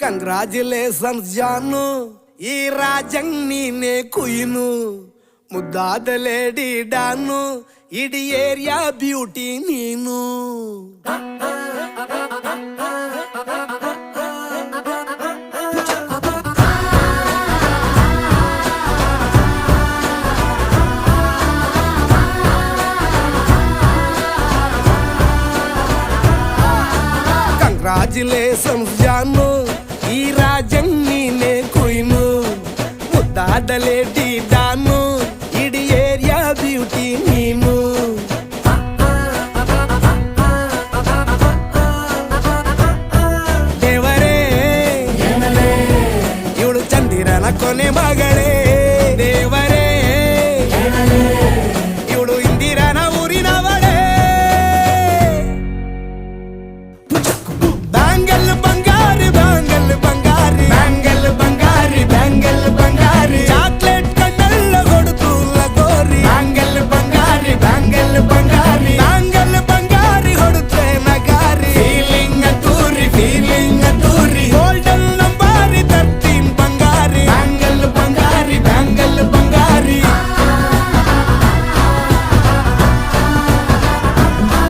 Congratulations ಜಾನು, ಈ ರಾಜಂಗ್ ನೀನೆ ಕುಯ್ನು, ಮುದ್ದಾದ ಲೇಡಿ ಡಾನು, ಇಡೀ ಏರಿಯಾ ಬ್ಯೂಟಿ ನೀನು. ಕಂಗ್ರಾಚುಲೇಷನ್ಸ್ ಜಾನು, ಈ ರಾಜಂಗ್ ನೀನೆ ಕುಯ್ನು, ಮುದ್ದಾದ ಲೇಡಿ ಡಾನು, ಇಡೀ ಏರಿಯಾ ಬ್ಯೂಟಿ ನೀನು. ದೇವರೇ ಇವಳು ಚಂದಿರನ ಕೊನೆ ಮಗಳೇ.